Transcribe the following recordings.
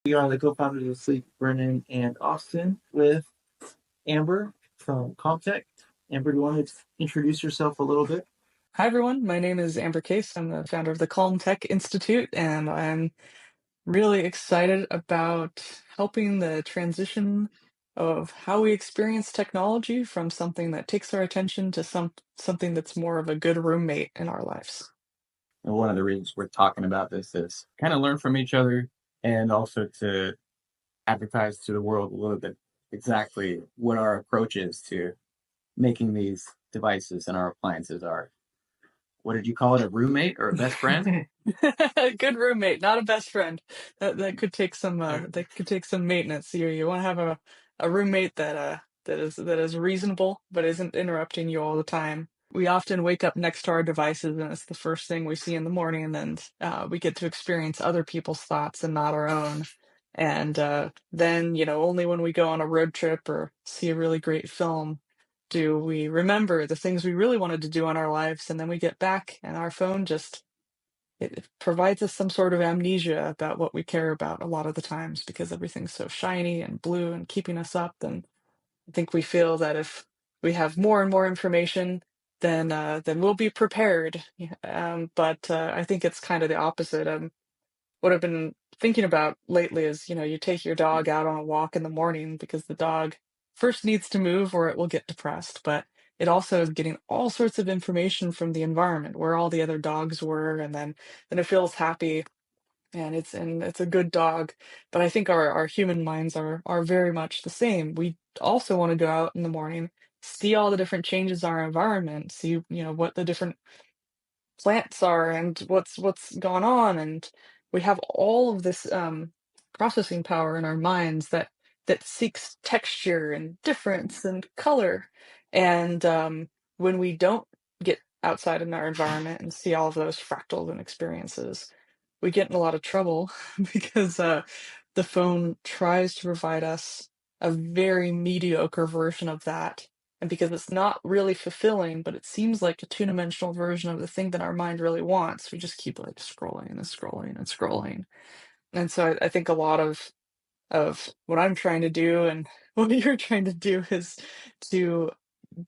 We are the co-founders of SLEKE, Brennan and Austin, with Amber from Comtech. Amber, do you want to introduce yourself a little bit? Hi, everyone. My name is Amber Case. I'm the founder of the Calm Tech Institute, and I'm really excited about helping the transition of how we experience technology from something that takes our attention to something that's more of a good roommate in our lives. And one of the reasons we're talking about this is kind of learn from each other and also to advertise to the world a little bit exactly what our approach is to making these devices and our appliances are. What did you call it? A roommate or a best friend? Good roommate, not a best friend. That could take some maintenance. You want to have a roommate that is reasonable but isn't interrupting you all the time. We often wake up next to our devices and it's the first thing we see in the morning, and then we get to experience other people's thoughts and not our own. And then, only when we go on a road trip or see a really great film do we remember the things we really wanted to do in our lives, and then we get back and our phone just it provides us some sort of amnesia about what we care about a lot of the times because everything's so shiny and blue and keeping us up. And I think we feel that if we have more and more information, then we'll be prepared. Yeah, but I think it's kind of the opposite. What I've been thinking about lately is, you take your dog out on a walk in the morning because the dog first needs to move or it will get depressed, but it also is getting all sorts of information from the environment, where all the other dogs were, and then it feels happy and it's a good dog. But I think our human minds are very much the same. We also want to go out in the morning, see all the different changes in our environment, see, what the different plants are and what's gone on, and we have all of this processing power in our minds that seeks texture and difference and color. And when we don't get outside in our environment and see all of those fractals and experiences, we get in a lot of trouble because the phone tries to provide us a very mediocre version of that. And because it's not really fulfilling, but it seems like a two-dimensional version of the thing that our mind really wants, we just keep like scrolling and scrolling and scrolling. And so I think a lot of what I'm trying to do and what you're trying to do is to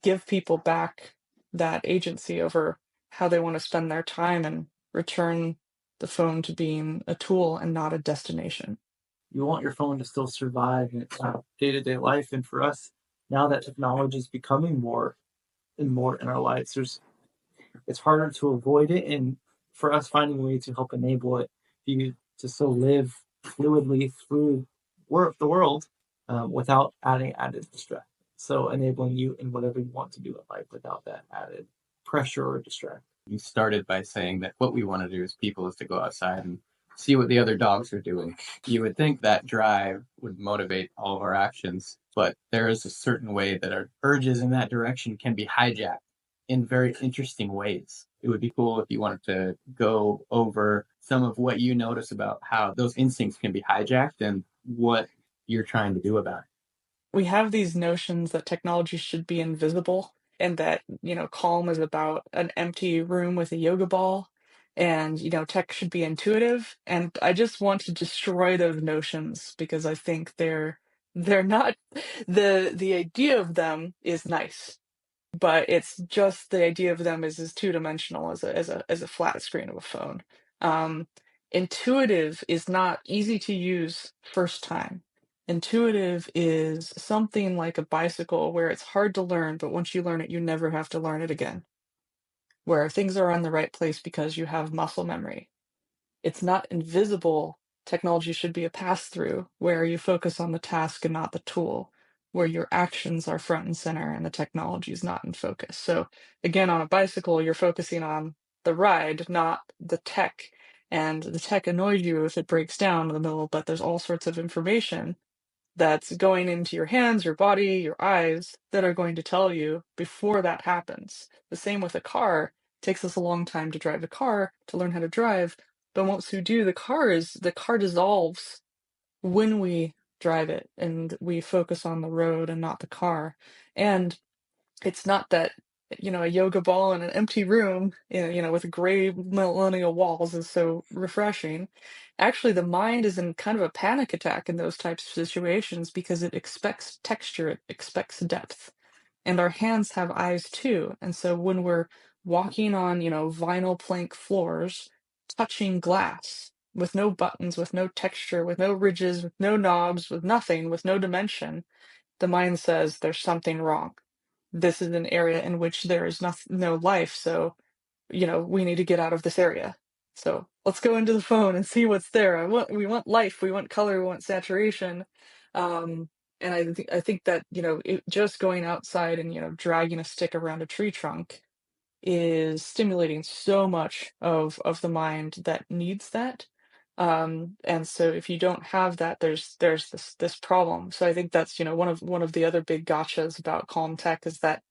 give people back that agency over how they want to spend their time and return the phone to being a tool and not a destination. You want your phone to still survive in day-to-day life, and for us, now that technology is becoming more and more in our lives, it's harder to avoid it, and for us, finding a way to help enable it for you to still live fluidly through the world without adding added distraction. So enabling you in whatever you want to do in life without that added pressure or distraction. You started by saying that what we want to do as people is to go outside and see what the other dogs are doing. You would think that drive would motivate all of our actions, but there is a certain way that our urges in that direction can be hijacked in very interesting ways. It would be cool if you wanted to go over some of what you notice about how those instincts can be hijacked and what you're trying to do about it. We have these notions that technology should be invisible, and that, calm is about an empty room with a yoga ball, and, tech should be intuitive. And I just want to destroy those notions because I think they're not the idea of them is nice, but it's just the idea of them is as two-dimensional as a flat screen of a phone. Um, Intuitive is not easy to use first time. Intuitive is something like a bicycle where it's hard to learn, but once you learn it, you never have to learn it again. Where things are in the right place because you have muscle memory. It's not invisible. Technology should be a pass through where you focus on the task and not the tool, where your actions are front and center and the technology is not in focus. So, again, on a bicycle, you're focusing on the ride, not the tech. And the tech annoys you if it breaks down in the middle, but there's all sorts of information that's going into your hands, your body, your eyes that are going to tell you before that happens. The same with a car. It takes us a long time to drive a car, to learn how to drive, but once we do, the car dissolves when we drive it and we focus on the road and not the car. And it's not that a yoga ball in an empty room, with gray millennial walls is so refreshing. Actually, the mind is in kind of a panic attack in those types of situations because it expects texture, it expects depth. And our hands have eyes too. And so when we're walking on, vinyl plank floors, touching glass with no buttons, with no texture, with no ridges, with no knobs, with nothing, with no dimension, the mind says there's something wrong. This is an area in which there is no life, so we need to get out of this area. So let's go into the phone and see what's there. We want life, we want color, we want saturation. Um, and I think that, just going outside and, dragging a stick around a tree trunk is stimulating so much of the mind that needs that. And so if you don't have that, there's this problem. So I think that's, one of the other big gotchas about calm tech is that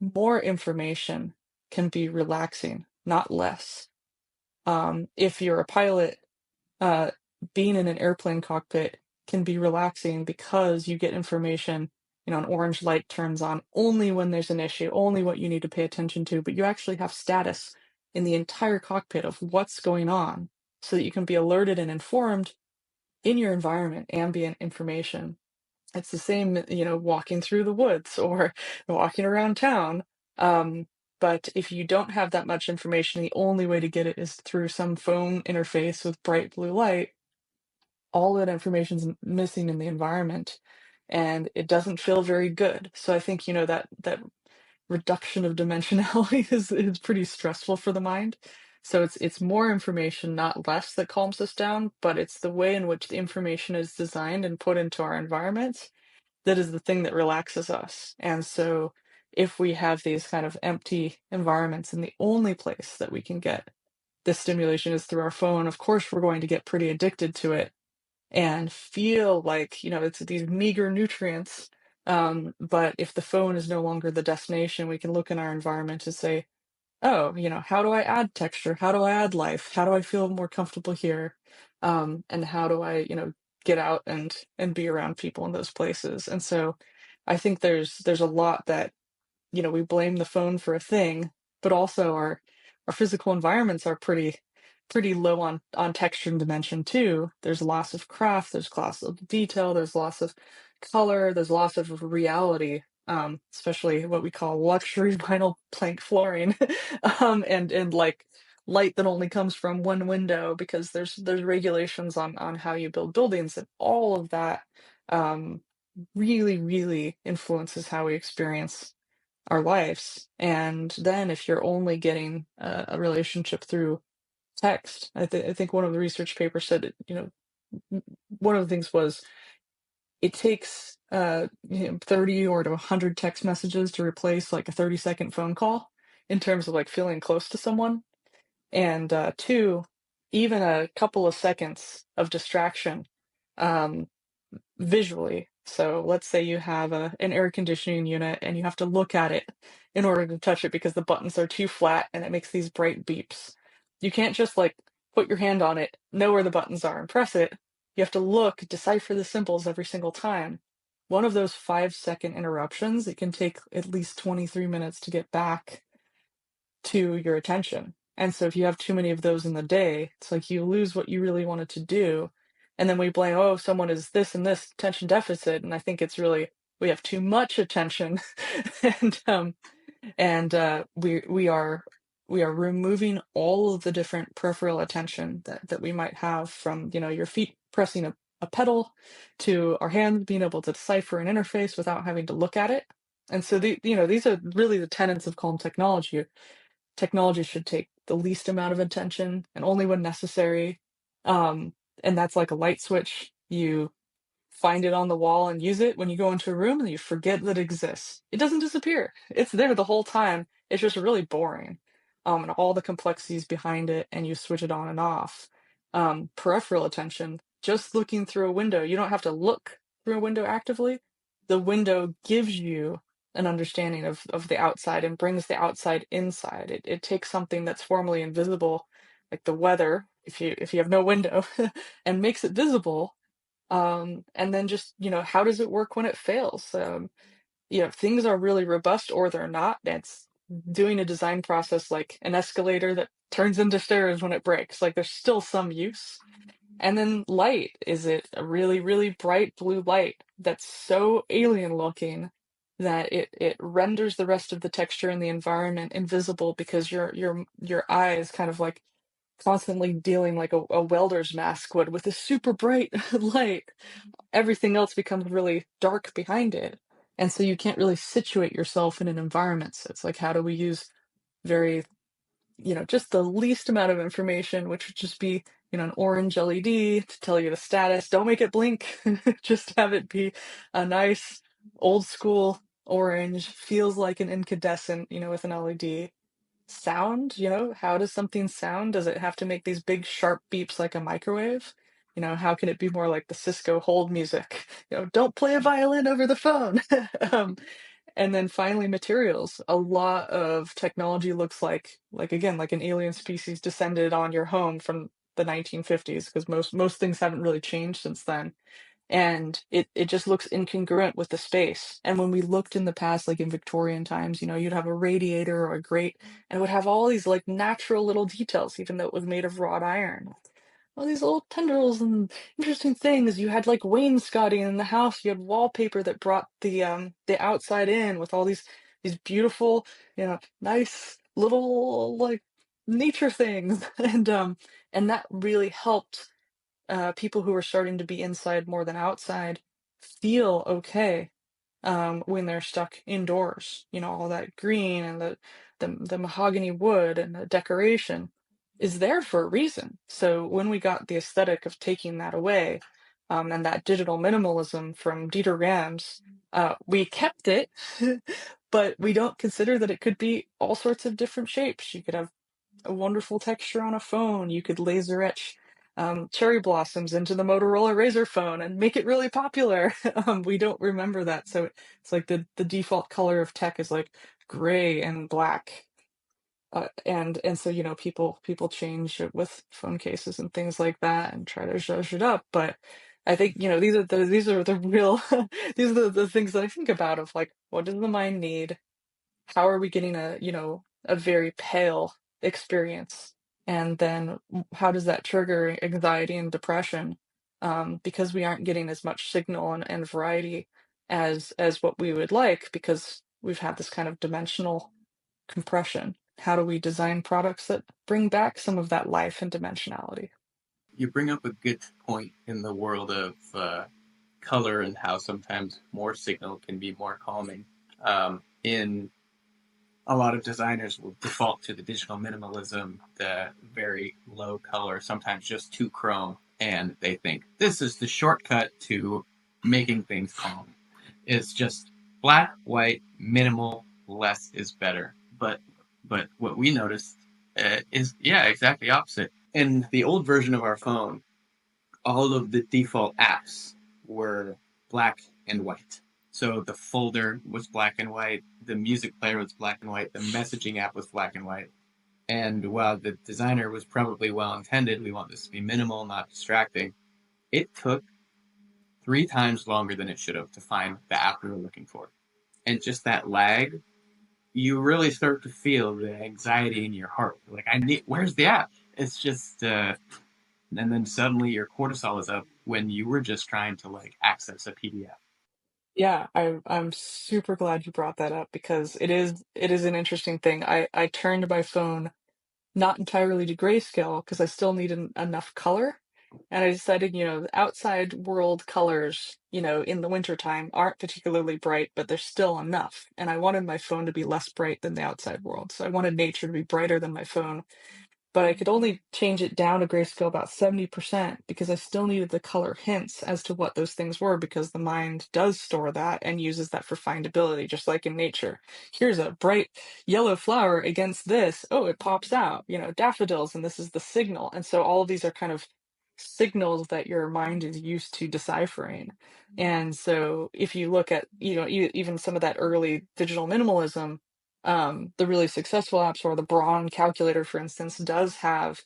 more information can be relaxing, not less. If you're a pilot, uh, being in an airplane cockpit can be relaxing because you get information. An orange light turns on only when there's an issue, only what you need to pay attention to, but you actually have status in the entire cockpit of what's going on so that you can be alerted and informed in your environment, ambient information. It's the same, walking through the woods or walking around town. Um, but if you don't have that much information, the only way to get it is through some phone interface with bright blue light. All that information's missing in the environment, and it doesn't feel very good. So I think, that reduction of dimensionality is pretty stressful for the mind. So it's more information, not less, that calms us down, but it's the way in which the information is designed and put into our environment that is the thing that relaxes us. And so if we have these kind of empty environments and the only place that we can get this stimulation is through our phone, of course we're going to get pretty addicted to it and feel like, it's these meager nutrients. But if the phone is no longer the destination, we can look in our environment and say, oh, how do I add texture? How do I add life? How do I feel more comfortable here? And how do I, get out and be around people in those places? And so I think there's a lot that, we blame the phone for a thing, but also our physical environments are pretty low on texture and dimension too. There's loss of craft, there's loss of detail, there's loss of color, there's loss of reality. Especially what we call luxury vinyl plank flooring, and like light that only comes from one window because there's regulations on how you build buildings, and all of that um, really really influences how we experience our lives. And then if you're only getting a relationship through text, I think one of the research papers said, one of the things was it takes 30 or to 100 text messages to replace like a 30-second phone call in terms of like feeling close to someone. And two, even a couple of seconds of distraction um, visually. So let's say you have an air conditioning unit and you have to look at it in order to touch it because the buttons are too flat and it makes these bright beeps. You can't just like put your hand on it, know where the buttons are, and press it. You have to look, decipher the symbols every single time. One of those 5-second interruptions, it can take at least 23 minutes to get back to your attention. And so if you have too many of those in the day, it's like you lose what you really wanted to do. And then we blame, oh, someone is this and this attention deficit. And I think it's really we have too much attention. and we are removing all of the different peripheral attention that we might have from, your feet pressing a pedal to our hands being able to decipher an interface without having to look at it. And so these are really the tenets of calm technology. Technology should take the least amount of attention and only when necessary. Um, and that's like a light switch. You find it on the wall and use it when you go into a room and you forget that it exists. It doesn't disappear. It's there the whole time. It's just really boring. And all the complexities behind it, and you switch it on and off. Peripheral attention, just looking through a window. You don't have to look through a window actively. The window gives you an understanding of the outside and brings the outside inside. It takes something that's formerly invisible, like the weather, if you have no window, and makes it visible. And then just, how does it work when it fails? Things are really robust or they're not. It's doing a design process like an escalator that turns into stairs when it breaks. Like there's still some use. And then light, is it a really, really bright blue light that's so alien looking that it renders the rest of the texture in the environment invisible because your eye is kind of like constantly dealing like a welder's mask would with this super bright light. Everything else becomes really dark behind it. And so you can't really situate yourself in an environment. So it's like, how do we use very, just the least amount of information, which would just be, an orange LED to tell you the status. Don't make it blink. Just have it be a nice old school orange, feels like an incandescent, with an LED. Sound, how does something sound? Does it have to make these big sharp beeps like a microwave? How can it be more like the Cisco hold music? Don't play a violin over the phone. um, and then finally, materials. A lot of technology looks like again, like an alien species descended on your home from the 1950s, because most things haven't really changed since then. And it just looks incongruent with the space. And when we looked in the past, like in Victorian times, you'd have a radiator or a grate, and it would have all these like natural little details, even though it was made of wrought iron. All these little tendrils and interesting things. You had like wainscoting in the house. You had wallpaper that brought the outside in with all these beautiful, nice little like nature things. And that really helped people who are starting to be inside more than outside feel okay when they're stuck indoors. All that green and the mahogany wood and the decoration is there for a reason. So when we got the aesthetic of taking that away, and that digital minimalism from Dieter Rams, we kept it, but we don't consider that it could be all sorts of different shapes. You could have a wonderful texture on a phone. You could laser etch cherry blossoms into the Motorola Razr phone and make it really popular. We don't remember that, so it's like the default color of tech is like gray and black, and so people change it with phone cases and things like that and try to zhuzh it up. But I think these are the real these are the things that I think about of like, what does the mind need? How are we getting a very pale experience? And then how does that trigger anxiety and depression? Because we aren't getting as much signal and variety as what we would like, because we've had this kind of dimensional compression. How do we design products that bring back some of that life and dimensionality? You bring up a good point in the world of color and how sometimes more signal can be more calming. In a lot of designers will default to the digital minimalism, the very low color, sometimes just too chrome, and they think this is the shortcut to making things calm. It's just black, white, minimal, less is better. But what we noticed is, yeah, exactly opposite. In the old version of our phone, all of the default apps were black and white. So the folder was black and white, the music player was black and white, the messaging app was black and white. And while the designer was probably well intended, we want this to be minimal, not distracting, it took 3 times longer than it should have to find the app we were looking for. And just that lag, you really start to feel the anxiety in your heart. Like, where's the app? It's just, and then suddenly your cortisol is up when you were just trying to like access a PDF. Yeah, I'm super glad you brought that up, because it is an interesting thing. I turned my phone not entirely to grayscale because I still needed enough color. And I decided, the outside world colors, in the wintertime aren't particularly bright, but they're still enough. And I wanted my phone to be less bright than the outside world. So I wanted nature to be brighter than my phone, but I could only change it down to grayscale about 70% because I still needed the color hints as to what those things were, because the mind does store that and uses that for findability, just like in nature. Here's a bright yellow flower against this. Oh, it pops out, daffodils, and this is the signal. And so all of these are kind of signals that your mind is used to deciphering. And so if you look at, even some of that early digital minimalism, the really successful apps, or the Braun calculator, for instance, does have,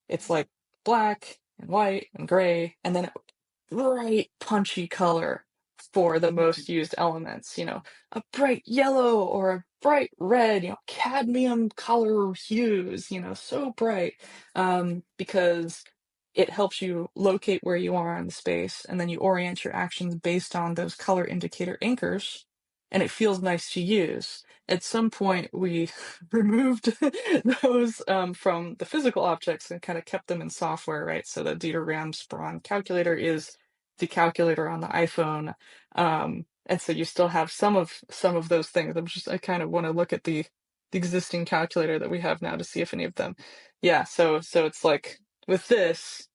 it's like black and white and gray, and then a bright punchy color for the most used elements, a bright yellow or a bright red, cadmium color hues, so bright, because it helps you locate where you are in the space, and then you orient your actions based on those color indicator anchors, and it feels nice to use. At some point, we removed those from the physical objects and kind of kept them in software, right? So the Dieter Rams-Braun calculator is the calculator on the iPhone, and so you still have some of those things. I kind of want to look at the existing calculator that we have now to see if any of them. Yeah, so it's like with this,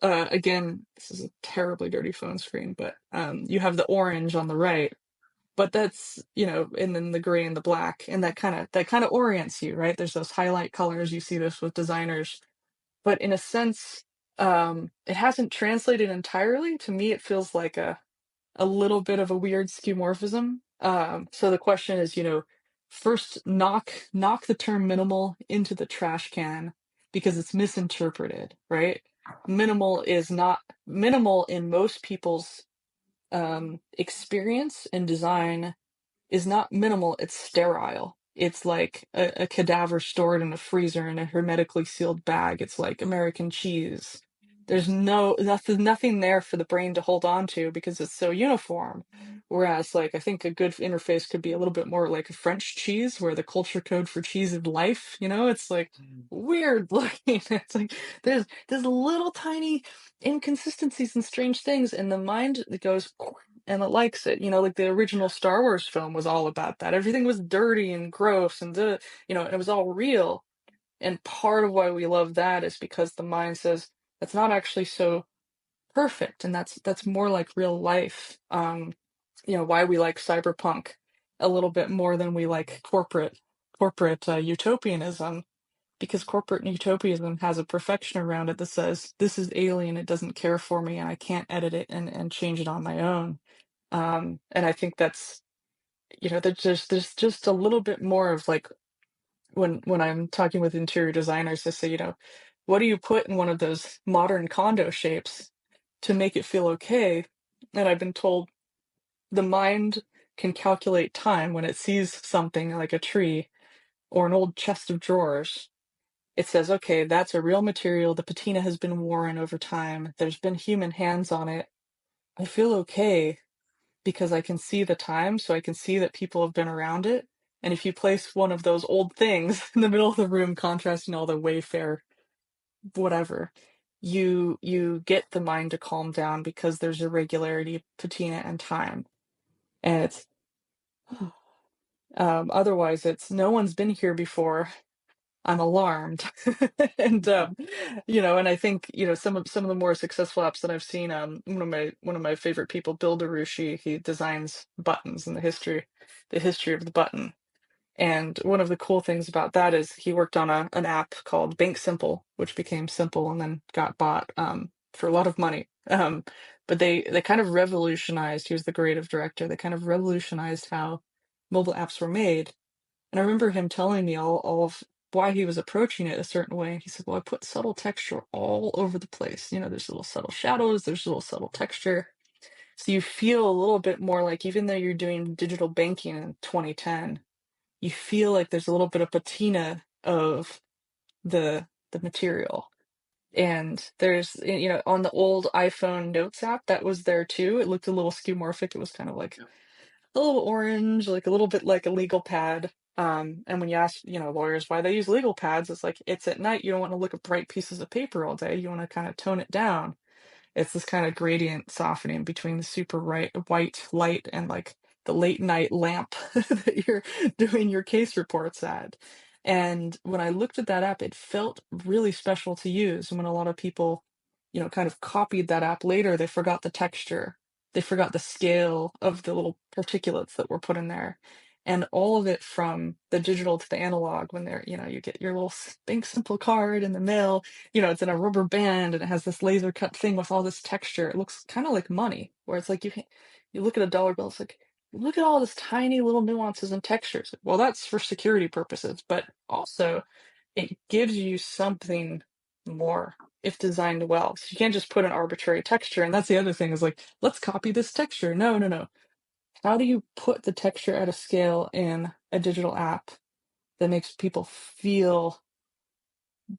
again, this is a terribly dirty phone screen, but you have the orange on the right, but that's, and then the gray and the black, and that kind of orients you, right? There's those highlight colors. You see this with designers, but in a sense, it hasn't translated entirely. To me, it feels like a little bit of a weird skeuomorphism. So the question is, first knock the term minimal into the trash can because it's misinterpreted, right? Minimal is not minimal in most people's experience in design is not minimal, it's sterile. It's like a cadaver stored in a freezer in a hermetically sealed bag. It's like American cheese. There's nothing there for the brain to hold on to because it's so uniform. Whereas, like, I think a good interface could be a little bit more like a French cheese, where the culture code for cheese is life. It's like weird looking. It's like there's little tiny inconsistencies and strange things, and the mind that goes and it likes it. Like the original Star Wars film was all about that. Everything was dirty and gross and and it was all real. And part of why we love that is because the mind says that's not actually so perfect, and that's more like real life. Why we like cyberpunk a little bit more than we like corporate utopianism, because corporate utopianism has a perfection around it that says this is alien, it doesn't care for me, and I can't edit it and change it on my own. And I think that's, there's just a little bit more of like when I'm talking with interior designers, they say, what do you put in one of those modern condo shapes to make it feel okay? And I've been told the mind can calculate time when it sees something like a tree or an old chest of drawers. It says, okay, that's a real material. The patina has been worn over time. There's been human hands on it. I feel okay because I can see the time, so I can see that people have been around it. And if you place one of those old things in the middle of the room, contrasting all the Wayfair, whatever, you get the mind to calm down because there's irregularity, patina, and time. And it's otherwise it's no one's been here before. I'm alarmed. And and I think, some of the more successful apps that I've seen, one of my favorite people, Bill DeRushi, he designs buttons and the history of the button. And one of the cool things about that is he worked on an app called Bank Simple, which became Simple and then got bought for a lot of money. But they kind of revolutionized, he was the creative director, they kind of revolutionized how mobile apps were made. And I remember him telling me all of why he was approaching it a certain way. He said, well, I put subtle texture all over the place. There's little subtle shadows, there's little subtle texture. So you feel a little bit more like, even though you're doing digital banking in 2010, you feel like there's a little bit of patina of the material. And there's, on the old iPhone Notes app, that was there too. It looked a little skeuomorphic. It was kind of like a little orange, like a little bit like a legal pad. And when you ask, lawyers why they use legal pads, it's like it's at night. You don't want to look at bright pieces of paper all day. You want to kind of tone it down. It's this kind of gradient softening between the super white light and like the late night lamp that you're doing your case reports at. And when I looked at that app, it felt really special to use. And when a lot of people, kind of copied that app later, they forgot the texture. They forgot the scale of the little particulates that were put in there. And all of it from the digital to the analog, when you get your little Bank Simple card in the mail, it's in a rubber band and it has this laser cut thing with all this texture. It looks kind of like money, where it's like you look at a dollar bill, it's like, look at all this tiny little nuances and textures. Well, that's for security purposes, but also it gives you something more if designed well. So you can't just put an arbitrary texture. And that's the other thing is like, let's copy this texture. No, no, no. How do you put the texture at a scale in a digital app that makes people feel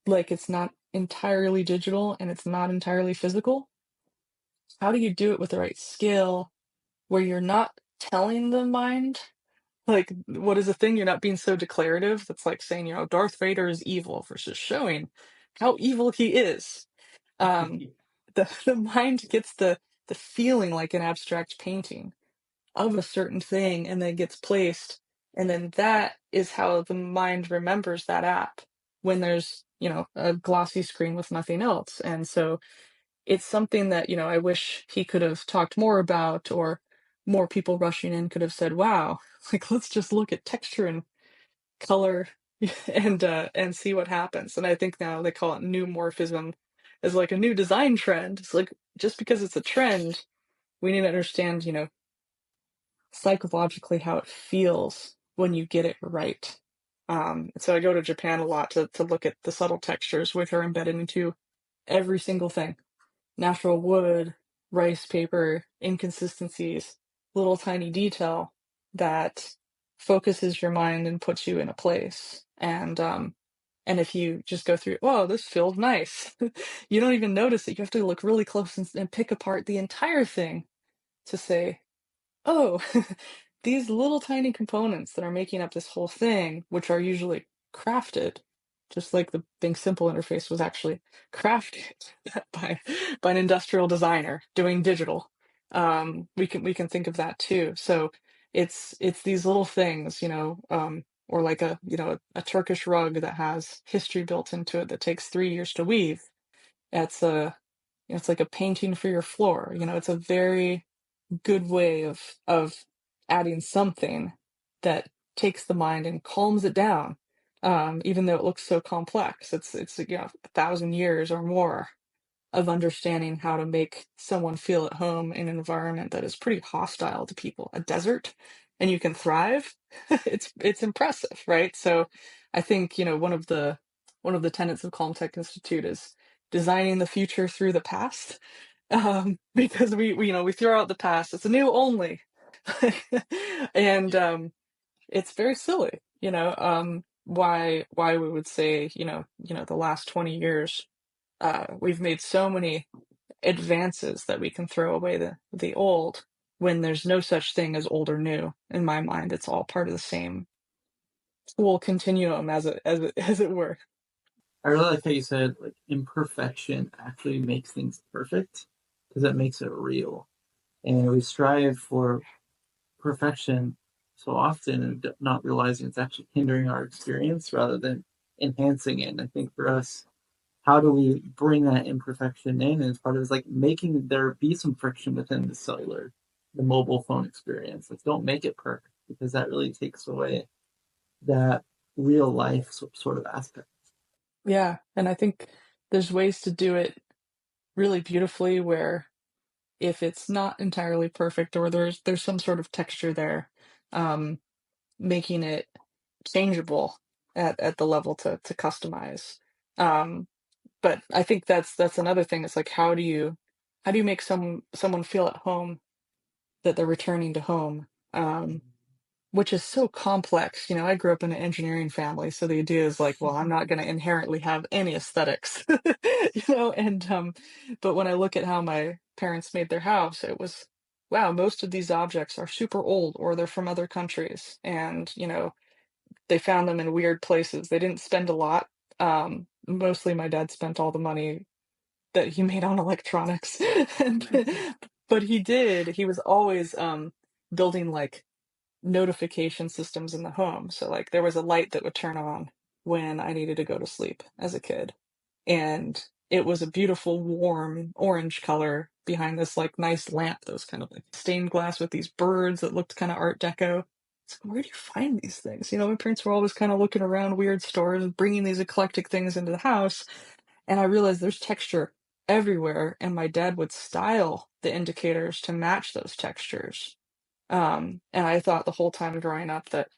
like it's not entirely digital and it's not entirely physical? How do you do it with the right scale where you're not telling the mind like what is the thing? You're not being so declarative. That's like saying, Darth Vader is evil versus showing how evil he is. Um, the mind gets the feeling like an abstract painting of a certain thing and then gets placed, and then that is how the mind remembers that app when there's a glossy screen with nothing else. And so it's something that I wish he could have talked more about, or more people rushing in could have said, wow, like let's just look at texture and color and see what happens. And I think now they call it new morphism, as like a new design trend. It's like just because it's a trend, we need to understand psychologically how it feels when you get it right. So I go to Japan a lot to look at the subtle textures which are embedded into every single thing. Natural wood, rice paper, inconsistencies, little tiny detail that focuses your mind and puts you in a place. And if you just go through, oh, this feels nice, you don't even notice it. You have to look really close and pick apart the entire thing to say, oh, these little tiny components that are making up this whole thing, which are usually crafted, just like the Think Simple interface was actually crafted by an industrial designer doing digital. We can think of that too. So it's these little things, or like a Turkish rug that has history built into it that takes 3 years to weave. It's like a painting for your floor. It's a very good way of adding something that takes the mind and calms it down, even though it looks so complex. It's 1,000 years or more of understanding how to make someone feel at home in an environment that is pretty hostile to people. A desert, and you can thrive. It's impressive, right? So I think one of the tenets of Calm Tech Institute is designing the future through the past, because we throw out the past. It's a new only, and it's very silly. Why we would say the last 20 years we've made so many advances that we can throw away the old, when there's no such thing as old or new. In my mind, it's all part of the same tool continuum, as it were. I really like how you said like imperfection actually makes things perfect because it makes it real. And we strive for perfection so often and not realizing it's actually hindering our experience rather than enhancing it. And I think for us, how do we bring that imperfection in? And part of it is like making there be some friction within the mobile phone experience. Like don't make it perfect because that really takes away that real life sort of aspect. Yeah, and I think there's ways to do it really beautifully where if it's not entirely perfect, or there's some sort of texture there, um, making it changeable at the level to customize. Um, but I think that's another thing. It's like how do you make someone feel at home, that they're returning to home, which is so complex. I grew up in an engineering family, so the idea is like, well, I'm not going to inherently have any aesthetics, and but when I look at how my parents made their house, it was, wow, most of these objects are super old or they're from other countries, and they found them in weird places. They didn't spend a lot. Mostly my dad spent all the money that he made on electronics. But he was always building like notification systems in the home. So like there was a light that would turn on when I needed to go to sleep as a kid. And it was a beautiful warm orange color behind this like nice lamp that was kind of like stained glass with these birds that looked kind of art deco. It's like, where do you find these things? My parents were always kind of looking around weird stores and bringing these eclectic things into the house. And I realized there's texture everywhere. And my dad would style the indicators to match those textures. And I thought the whole time growing up that,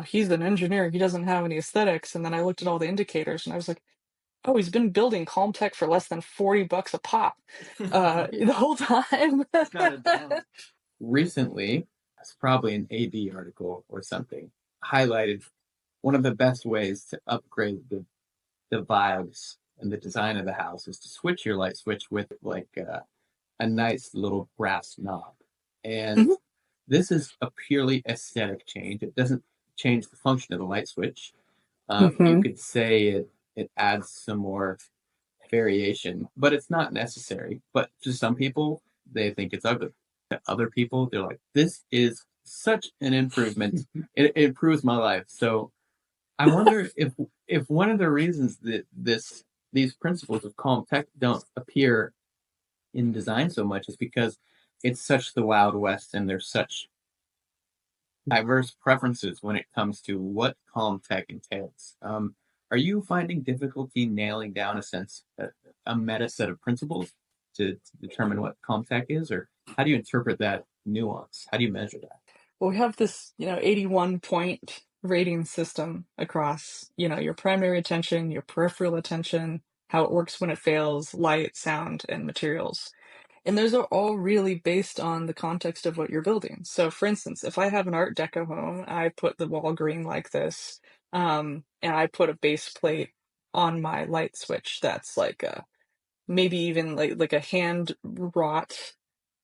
he's an engineer, he doesn't have any aesthetics. And then I looked at all the indicators and I was like, oh, he's been building Calm Tech for less than $40 a pop the whole time. Got it down. Recently, it's probably an AD article or something, highlighted one of the best ways to upgrade the vibes and the design of the house is to switch your light switch with like a nice little brass knob. And Mhm. this is a purely aesthetic change. It doesn't change the function of the light switch. You Mhm. could say it adds some more variation, but it's not necessary. But to some people, they think it's ugly. To other people, they're like, "This is such an improvement. It improves my life." So I wonder if one of the reasons that these principles of calm tech don't appear in design so much is because it's such the Wild West and there's such diverse preferences when it comes to what calm tech entails. Are you finding difficulty nailing down a meta set of principles to determine what calm tech is, or how do you interpret that nuance? How do you measure that? Well, we have this, 81 point rating system across, your primary attention, your peripheral attention, how it works when it fails, light, sound, and materials. And those are all really based on the context of what you're building. So, for instance, if I have an Art Deco home, I put the wall green like this, and I put a base plate on my light switch that's like a maybe even like a hand wrought,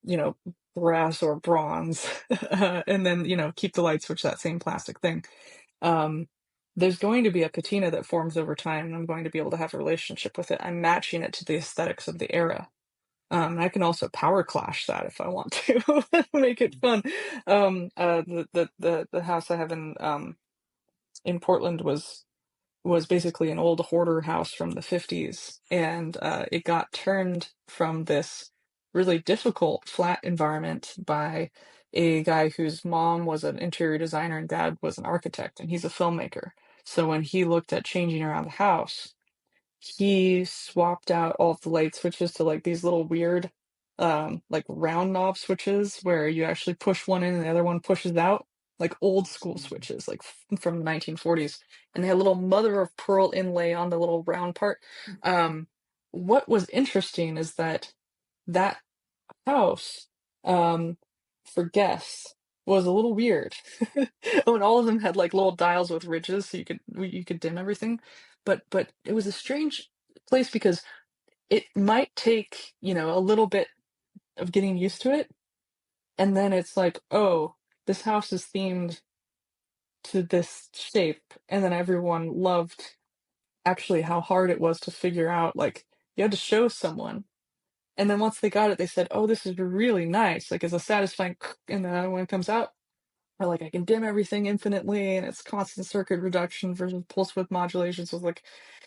you know, brass or bronze, and then keep the light switch that same plastic thing. Um, there's going to be a patina that forms over time, and I'm going to be able to have a relationship with it. I'm matching it to the aesthetics of the era. And I can also power clash that if I want to make it fun. The house I have in Portland was basically an old hoarder house from the 50s, and it got turned from this really difficult flat environment by a guy whose mom was an interior designer and dad was an architect, and he's a filmmaker. So when he looked at changing around the house, he swapped out all of the light switches to like these little weird like round knob switches where you actually push one in and the other one pushes out, like old school switches like from the 1940s, and they had a little mother of pearl inlay on the little round part. What was interesting is that house, um, for guests, was a little weird. Oh, and all of them had like little dials with ridges, so you could dim everything. But it was a strange place because it might take a little bit of getting used to it, and then it's like, oh, this house is themed to this shape, and then everyone loved actually how hard it was to figure out. Like you had to show someone. And then once they got it, they said, "Oh, this is really nice. Like, it's a satisfying." And then when it comes out, or like I can dim everything infinitely, and it's constant circuit reduction versus pulse width modulation. So it's like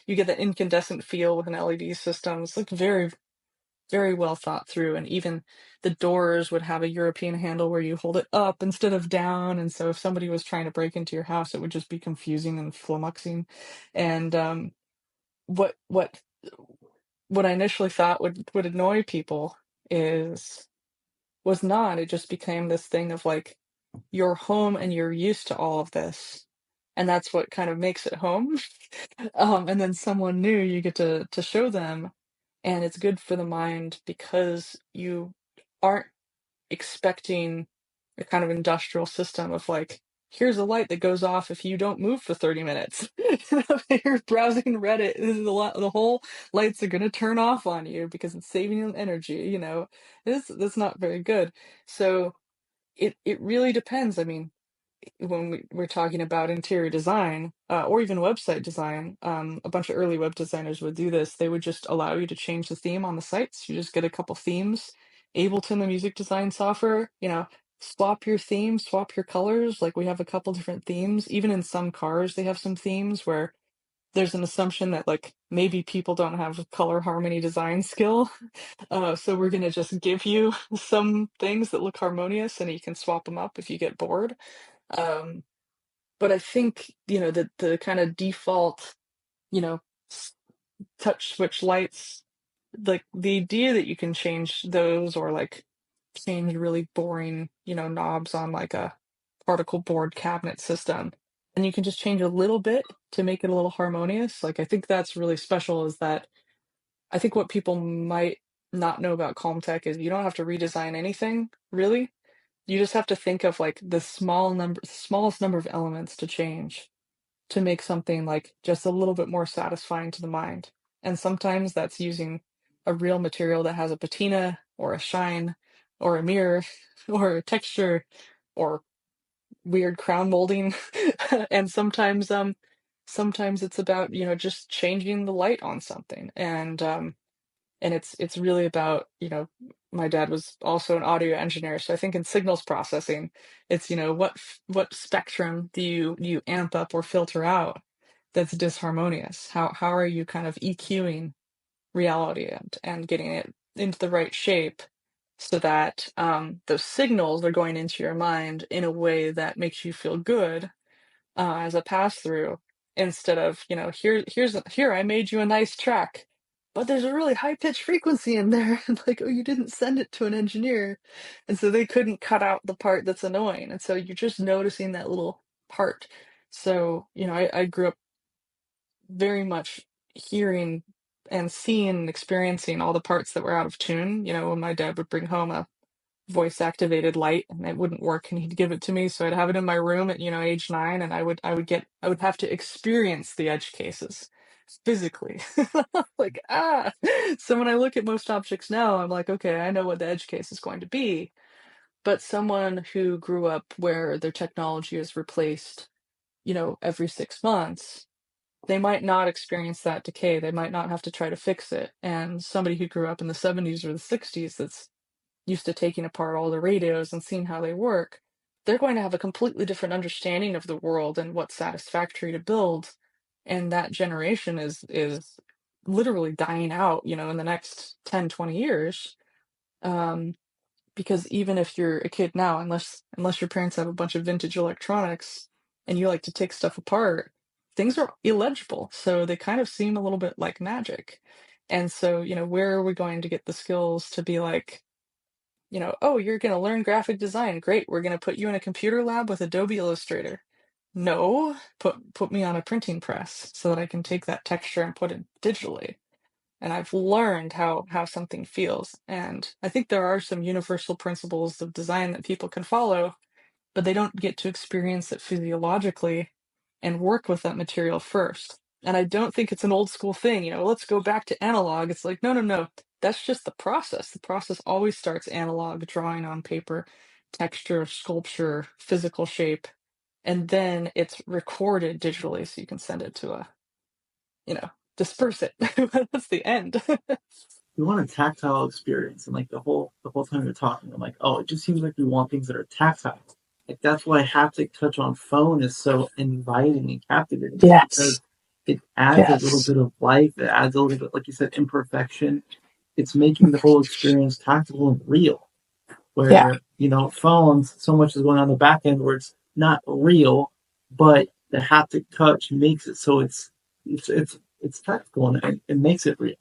you get that incandescent feel with an LED system. It's like very, very well thought through. And even the doors would have a European handle where you hold it up instead of down. And so if somebody was trying to break into your house, it would just be confusing and flummoxing. And what what what I initially thought would annoy people is was not. It just became this thing of like you're home and you're used to all of this, and that's what kind of makes it home. And then someone new you get to show them, and it's good for the mind because you aren't expecting a kind of industrial system of like, here's a light that goes off if you don't move for 30 minutes. You're browsing Reddit, this is the whole lights are going to turn off on you because it's saving you energy. That's not very good. So it really depends. I mean, when we're talking about interior design, or even website design, a bunch of early web designers would do this. They would just allow you to change the theme on the sites. You just get a couple themes. Ableton, the music design software, swap your themes, swap your colors. Like we have a couple different themes. Even in some cars, they have some themes where there's an assumption that like maybe people don't have color harmony design skill. So we're gonna just give you some things that look harmonious, and you can swap them up if you get bored. Um, but I think, that the kind of default, you know, s- touch switch lights, like the idea that you can change those or like change really boring, knobs on like a particle board cabinet system and you can just change a little bit to make it a little harmonious. Like, I think that's really special, is that I think what people might not know about Calm Tech is you don't have to redesign anything, really. You just have to think of like the smallest number of elements to change to make something like just a little bit more satisfying to the mind. And sometimes that's using a real material that has a patina or a shine or a mirror or a texture or weird crown molding. And sometimes it's about, just changing the light on something. And it's really about, my dad was also an audio engineer, so I think in signals processing, it's, what spectrum do you amp up or filter out that's disharmonious? How are you kind of EQing reality and getting it into the right shape so that those signals are going into your mind in a way that makes you feel good, as a pass through, instead of, here I made you a nice track, but there's a really high pitched frequency in there. And like, oh, you didn't send it to an engineer, and so they couldn't cut out the part that's annoying, and so you're just noticing that little part. So, I grew up very much hearing and seeing and experiencing all the parts that were out of tune. When my dad would bring home a voice activated light and it wouldn't work, and he'd give it to me, so I'd have it in my room at, age 9, and I would have to experience the edge cases physically. Like, so when I look at most objects now, I'm like, okay, I know what the edge case is going to be. But someone who grew up where their technology is replaced, every 6 months, they might not experience that decay. They might not have to try to fix it. And somebody who grew up in the 70s or the 60s, that's used to taking apart all the radios and seeing how they work, they're going to have a completely different understanding of the world and what's satisfactory to build. And that generation is literally dying out, in the next 10, 20 years. Um, because even if you're a kid now, unless your parents have a bunch of vintage electronics and you like to take stuff apart, things are illegible. So they kind of seem a little bit like magic. And so, where are we going to get the skills to be like, oh, you're going to learn graphic design. Great. We're going to put you in a computer lab with Adobe Illustrator. No, put me on a printing press so that I can take that texture and put it digitally. And I've learned how something feels. And I think there are some universal principles of design that people can follow, but they don't get to experience it physiologically and work with that material first. And I don't think it's an old school thing, let's go back to analog. It's like, no, no, no. That's just the process. The process always starts analog, drawing on paper, texture, sculpture, physical shape, and then it's recorded digitally so you can send it to disperse it. That's the end. We want a tactile experience, and like the whole time you're talking, I'm like, oh, it just seems like we want things that are tactile. Like that's why haptic touch on phone is so inviting and captivating. Yes. Because it adds a little bit of life. It adds a little bit, like you said, imperfection. It's making the whole experience tactile and real. Where phones, so much is going on the back end where it's not real, but the haptic touch makes it so it's tactile, and it makes it real.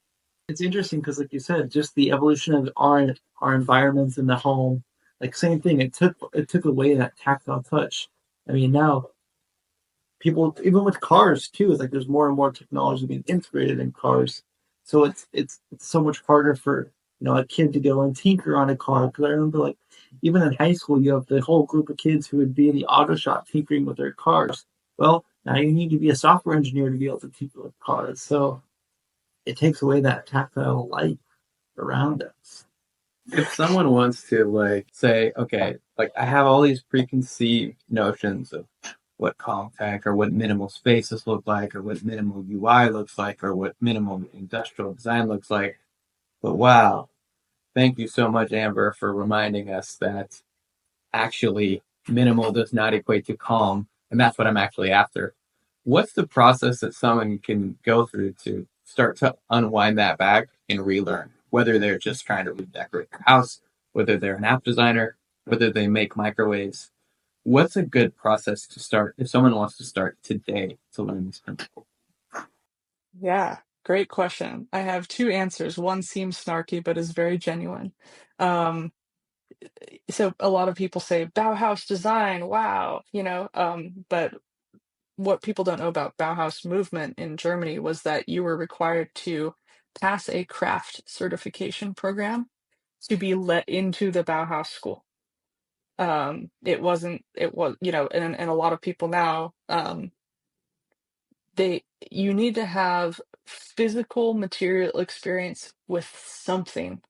It's interesting because, like you said, just the evolution of our environments in the home, like same thing. It took away that tactile touch. I mean, now people, even with cars too, it's like there's more and more technology being integrated in cars, so it's so much harder for a kid to go and tinker on a car. Because I remember, like, even in high school, you have the whole group of kids who would be in the auto shop tinkering with their cars. Well, now you need to be a software engineer to be able to tinker with cars. So it takes away that tactile life around us. If someone wants to like say, okay, like I have all these preconceived notions of what Calm Tech or what minimal spaces look like or what minimal UI looks like or what minimal industrial design looks like, but wow, thank you so much, Amber, for reminding us that actually minimal does not equate to calm, and that's what I'm actually after. What's the process that someone can go through to start to unwind that back and relearn? Whether they're just trying to redecorate their house, whether they're an app designer, whether they make microwaves. What's a good process to start if someone wants to start today to learn these principles? Yeah, great question. I have two answers. One seems snarky, but is very genuine. Um, so a lot of people say Bauhaus design, wow, but what people don't know about Bauhaus movement in Germany was that you were required to pass a craft certification program to be let into the Bauhaus school. It wasn't, it was, and a lot of people now, you need to have physical material experience with something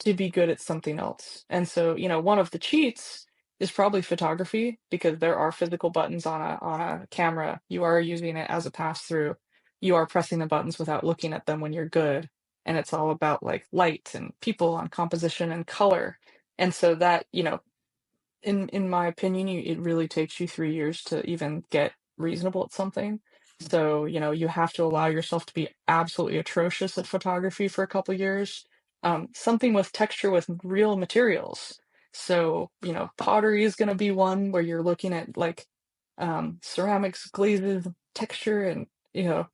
to be good at something else. And so, one of the cheats is probably photography, because there are physical buttons on a camera. You are using it as a pass through. You are pressing the buttons without looking at them when you're good. And it's all about like light and people and composition and color. And so that, in my opinion, it really takes you 3 years to even get reasonable at something. So, you have to allow yourself to be absolutely atrocious at photography for a couple years. Something with texture with real materials. So, pottery is going to be one where you're looking at like ceramics, glazes, texture, and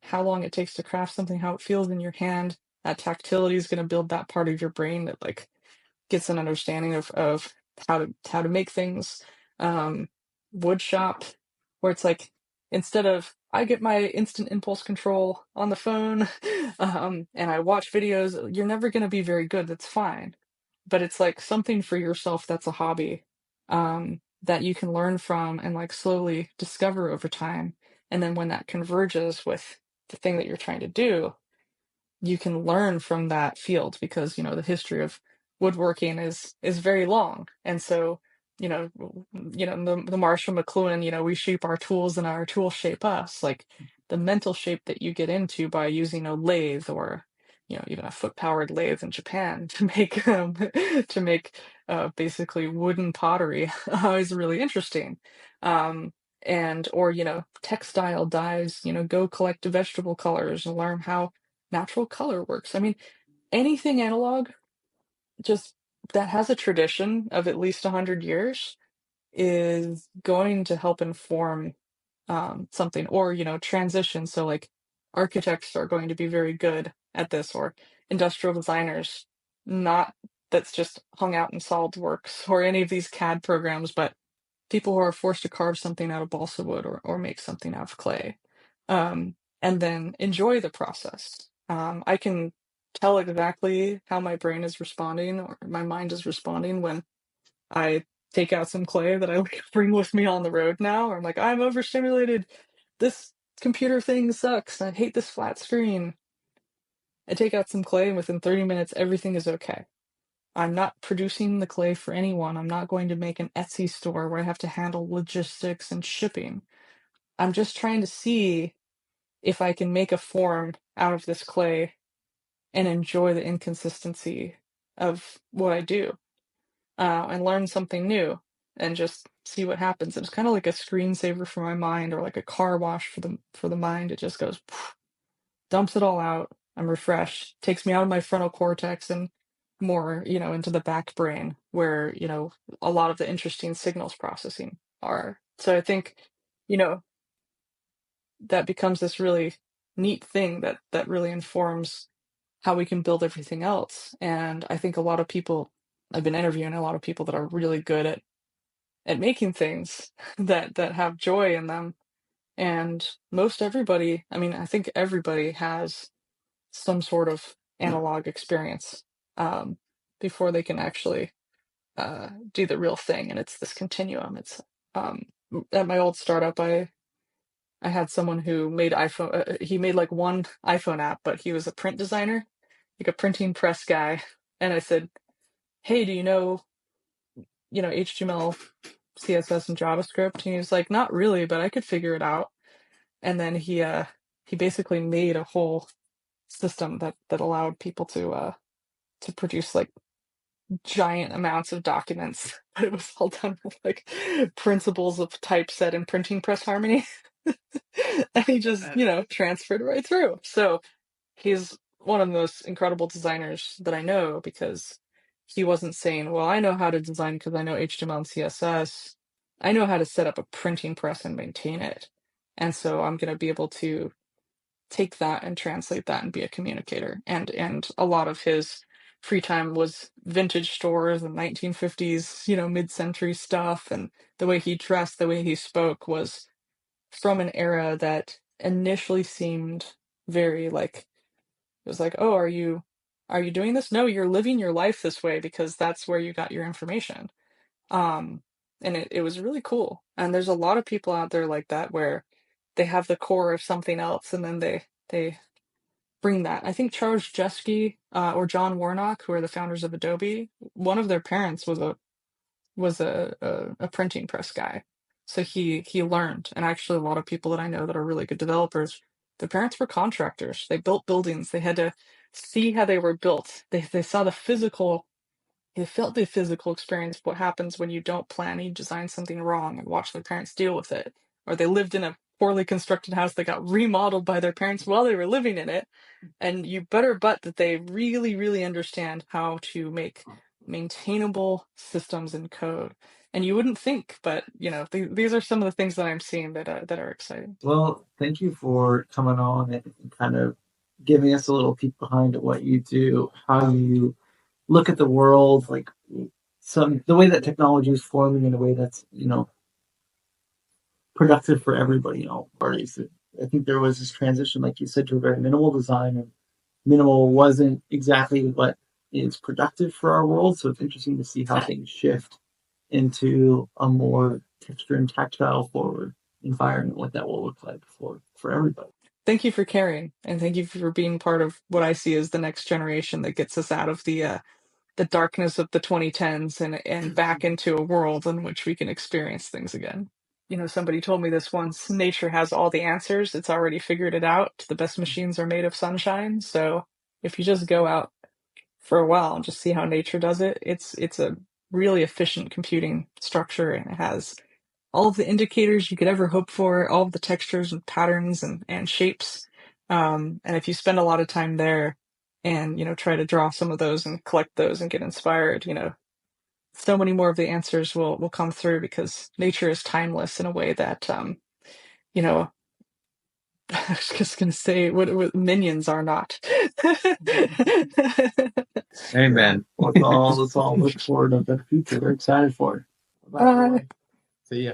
how long it takes to craft something, how it feels in your hand. That tactility is going to build that part of your brain that like gets an understanding of how to make things. Um, Wood shop, where it's like, instead of I get my instant impulse control on the phone, and I watch videos, you're never going to be very good. That's fine, but it's like something for yourself that's a hobby, that you can learn from and like slowly discover over time. And then when that converges with the thing that you're trying to do, you can learn from that field, because the history of woodworking is very long. And so the Marshall McLuhan, we shape our tools and our tools shape us. Like, the mental shape that you get into by using a lathe, or even a foot powered lathe in Japan to make basically wooden pottery is really interesting. And or textile dyes, go collect vegetable colors and learn how natural color works. I mean, anything analog, just that has a tradition of at least 100 years, is going to help inform something, or transition. So like, architects are going to be very good at this, or industrial designers, not that's just hung out in SolidWorks or any of these CAD programs, but people who are forced to carve something out of balsa wood, or make something out of clay, and then enjoy the process. I can tell exactly how my brain is responding, or my mind is responding, when I take out some clay that I like bring with me on the road now. Or I'm like, I'm overstimulated. This computer thing sucks. I hate this flat screen. I take out some clay, and within 30 minutes, everything is okay. I'm not producing the clay for anyone. I'm not going to make an Etsy store where I have to handle logistics and shipping. I'm just trying to see if I can make a form out of this clay and enjoy the inconsistency of what I do, and learn something new, and just see what happens. It's kind of like a screensaver for my mind, or like a car wash for the mind. It just goes, dumps it all out. I'm refreshed. Takes me out of my frontal cortex and more, into the back brain, where, a lot of the interesting signals processing are. So I think, you know, that becomes this really neat thing that really informs how we can build everything else. And I think a lot of people, I've been interviewing a lot of people that are really good at making things that have joy in them. And most everybody, I mean, I think everybody has some sort of analog experience, um, before they can actually do the real thing. And it's this continuum. It's um, at my old startup, I had someone who made iPhone. He made like one iPhone app, but he was a print designer, like a printing press guy. And I said, "Hey, do you know HTML, CSS, and JavaScript?" And he was like, "Not really, but I could figure it out." And then he basically made a whole system that allowed people to produce like giant amounts of documents, but it was all done with like principles of typeset and printing press harmony. And he just, transferred right through. So he's one of the most incredible designers that I know, because he wasn't saying, well, I know how to design because I know HTML and CSS. I know how to set up a printing press and maintain it. And so I'm going to be able to take that and translate that and be a communicator. And a lot of his free time was vintage stores and 1950s, mid-century stuff. And the way he dressed, the way he spoke was from an era that initially seemed very like, it was like, oh, are you doing this? No, you're living your life this way because that's where you got your information. Um, and it was really cool. And there's a lot of people out there like that where they have the core of something else and then they bring that. I think Charles Jesky or John Warnock, who are the founders of Adobe, one of their parents was a printing press guy. So he learned, and actually a lot of people that I know that are really good developers, their parents were contractors. They built buildings. They had to see how they were built. They saw the physical, they felt the physical experience of what happens when you don't plan and you design something wrong and watch their parents deal with it. Or they lived in a poorly constructed house that got remodeled by their parents while they were living in it. And you better bet that they really, really understand how to make maintainable systems and code. And you wouldn't think, but these are some of the things that I'm seeing that are exciting. Well, thank you for coming on and kind of giving us a little peek behind at what you do, how you look at the world, like the way that technology is forming in a way that's productive for everybody, parties. I think there was this transition, like you said, to a very minimal design, and minimal wasn't exactly what is productive for our world. So it's interesting to see how things shift into a more texture and tactile forward environment, what that will look like for everybody. Thank you for caring, and thank you for being part of what I see as the next generation that gets us out of the darkness of the 2010s and back into a world in which we can experience things again. Somebody told me this once: nature has all the answers. It's already figured it out. The best machines are made of sunshine. So if you just go out for a while and just see how nature does it, it's a really efficient computing structure, and it has all of the indicators you could ever hope for, all of the textures and patterns and shapes. And if you spend a lot of time there and, try to draw some of those and collect those and get inspired, so many more of the answers will come through because nature is timeless in a way that, I was just going to say what minions are not. Amen. Let's all look forward to the future. We're excited for it. Bye, everyone. See ya.